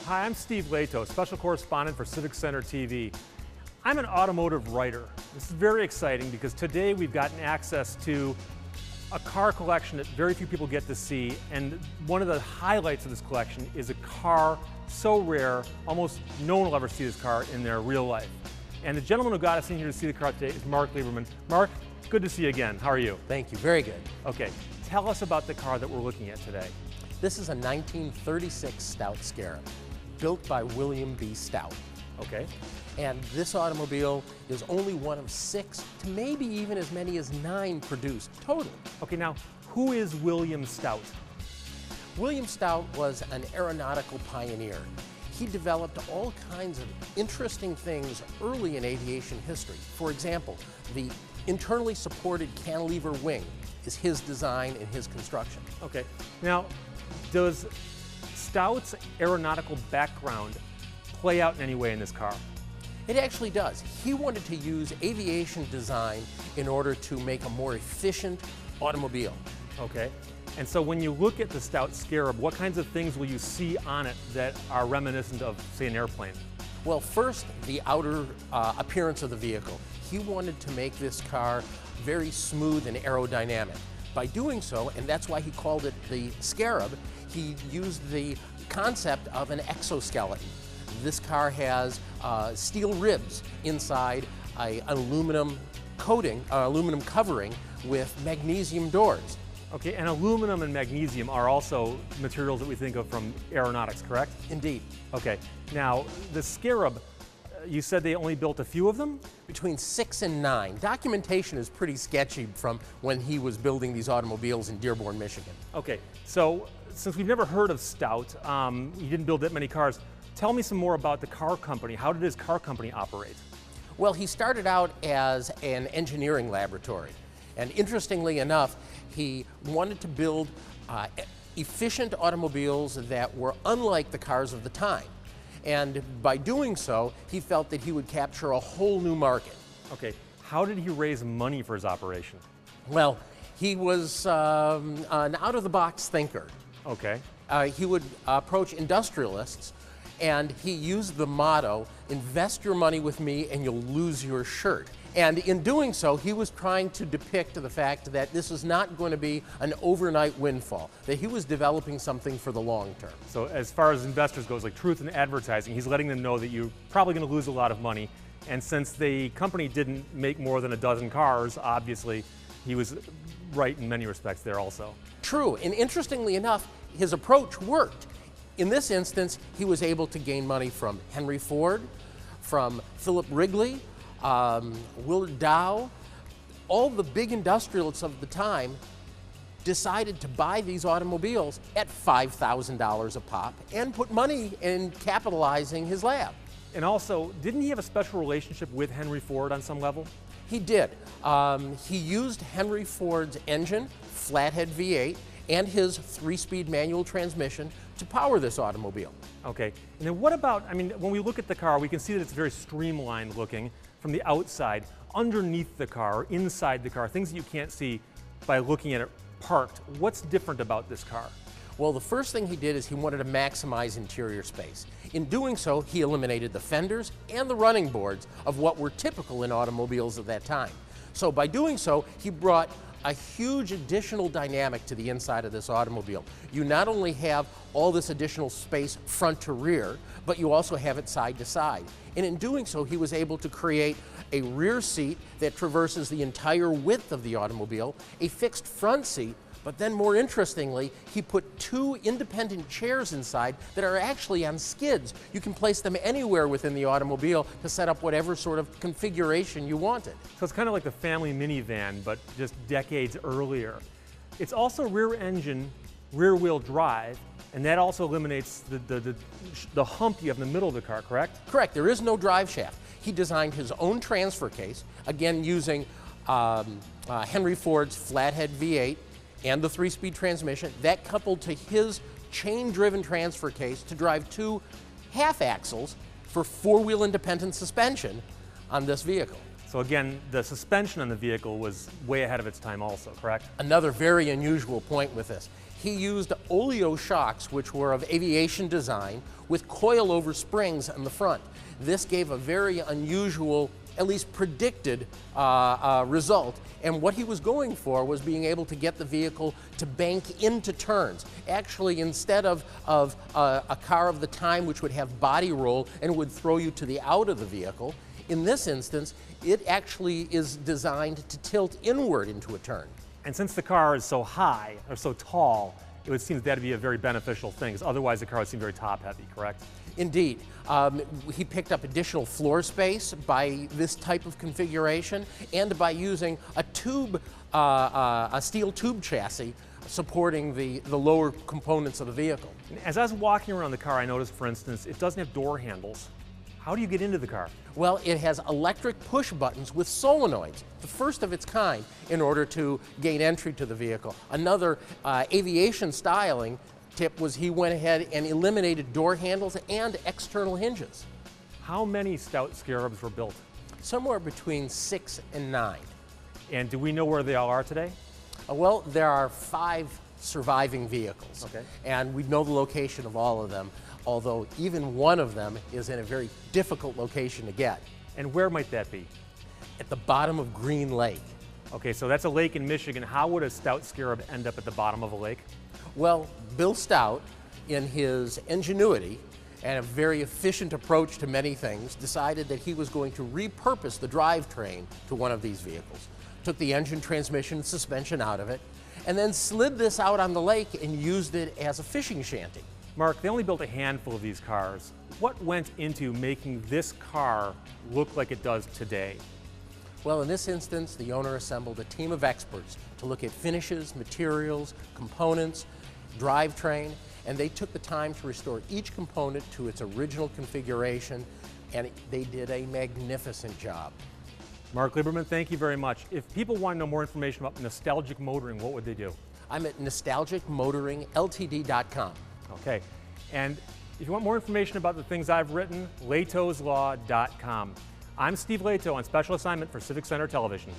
Hi, I'm Steve Lehto, special correspondent for Civic Center TV. I'm an automotive writer. This is very exciting because today we've gotten access to a car collection that very few people get to see, and one of the highlights of this collection is a car so rare, almost no one will ever see this car in their real life. And the gentleman who got us in here to see the car today is Mark Lieberman. Mark, good to see you again. How are you? Thank you, very good. Okay, tell us about the car that we're looking at today. This is a 1936 Stout Scarab, built by William B. Stout. Okay. And this automobile is only one of 6 to maybe even as many as 9 produced total. Okay, now, who is William Stout? William Stout was an aeronautical pioneer. He developed all kinds of interesting things early in aviation history. For example, the internally supported cantilever wing is his design and his construction. Okay, now, does Stout's aeronautical background play out in any way in this car? It actually does. He wanted to use aviation design in order to make a more efficient automobile. Okay, and so when you look at the Stout Scarab, what kinds of things will you see on it that are reminiscent of, say, an airplane? Well, first, the outer appearance of the vehicle. He wanted to make this car very smooth and aerodynamic. By doing so, and that's why he called it the Scarab, he used the concept of an exoskeleton. This car has steel ribs inside an aluminum coating, aluminum covering with magnesium doors. Okay, and aluminum and magnesium are also materials that we think of from aeronautics, correct? Indeed. Okay, now the Scarab, you said they only built a few of them? Between 6 and 9. Documentation is pretty sketchy from when he was building these automobiles in Dearborn, Michigan. Okay, so since we've never heard of Stout, he didn't build that many cars. Tell me some more about the car company. How did his car company operate? Well, he started out as an engineering laboratory. And interestingly enough, he wanted to build efficient automobiles that were unlike the cars of the time. And by doing so, he felt that he would capture a whole new market. Okay, how did he raise money for his operation? Well, he was an out-of-the-box thinker. Okay. He would approach industrialists, and he used the motto, invest your money with me and you'll lose your shirt. And in doing so, he was trying to depict the fact that this is not going to be an overnight windfall, that he was developing something for the long term. So as far as investors goes, like truth in advertising, he's letting them know that you're probably going to lose a lot of money. And since the company didn't make more than a dozen cars, obviously, he was right in many respects there also. True, and interestingly enough, his approach worked. In this instance, he was able to gain money from Henry Ford, from Philip Wrigley, Willard Dow. All the big industrialists of the time decided to buy these automobiles at $5,000 a pop and put money in capitalizing his lab. And also, didn't he have a special relationship with Henry Ford on some level? He did. He used Henry Ford's engine, flathead V8, and his 3-speed manual transmission to power this automobile. Okay, and then what about, I mean, when we look at the car, we can see that it's very streamlined looking from the outside. Underneath the car, inside the car, things that you can't see by looking at it parked. What's different about this car? Well, the first thing he did is he wanted to maximize interior space. In doing so, he eliminated the fenders and the running boards of what were typical in automobiles of that time. So by doing so, he brought a huge additional dynamic to the inside of this automobile. You not only have all this additional space front to rear, but you also have it side to side. And in doing so, he was able to create a rear seat that traverses the entire width of the automobile, a fixed front seat, but then more interestingly, he put 2 independent chairs inside that are actually on skids. You can place them anywhere within the automobile to set up whatever sort of configuration you wanted. So it's kind of like the family minivan, but just decades earlier. It's also rear engine, rear wheel drive, and that also eliminates the hump you have in the middle of the car, correct? Correct, there is no drive shaft. He designed his own transfer case, again using Henry Ford's flathead V8 and the 3-speed transmission, that coupled to his chain-driven transfer case to drive 2 half axles for 4-wheel independent suspension on this vehicle. So again, the suspension on the vehicle was way ahead of its time also, correct? Another very unusual point with this. He used oleo shocks, which were of aviation design, with coil-over springs on the front. This gave a very unusual, at least predicted, result. And what he was going for was being able to get the vehicle to bank into turns. Actually, instead of a car of the time which would have body roll and would throw you to the out of the vehicle, in this instance, it actually is designed to tilt inward into a turn. And since the car is so high, or so tall, it would seem that would be a very beneficial thing, because otherwise the car would seem very top-heavy, correct? Indeed. He picked up additional floor space by this type of configuration and by using a tube, a steel tube chassis supporting the lower components of the vehicle. As I was walking around the car, I noticed, for instance, it doesn't have door handles. How do you get into the car? Well, it has electric push buttons with solenoids, the first of its kind, in order to gain entry to the vehicle. Another aviation styling tip was he went ahead and eliminated door handles and external hinges. How many Stout Scarabs were built? Somewhere between 6 and 9. And do we know where they all are today? Well, there are 5 surviving vehicles, okay, and we know the location of all of them, although even one of them is in a very difficult location to get. And where might that be? At the bottom of Green Lake. Okay, so that's a lake in Michigan. How would a Stout Scarab end up at the bottom of a lake? Well, Bill Stout, in his ingenuity and a very efficient approach to many things, decided that he was going to repurpose the drivetrain to one of these vehicles. Took the engine, transmission, and suspension out of it, and then slid this out on the lake and used it as a fishing shanty. Mark, they only built a handful of these cars. What went into making this car look like it does today? Well, in this instance, the owner assembled a team of experts to look at finishes, materials, components, drivetrain, and they took the time to restore each component to its original configuration, and they did a magnificent job. Mark Lieberman, thank you very much. If people want to know more information about nostalgic motoring, what would they do? I'm at nostalgicmotoringltd.com. Okay, and if you want more information about the things I've written, Lehto'sLaw.com. I'm Steve Lehto on special assignment for Civic Center Television.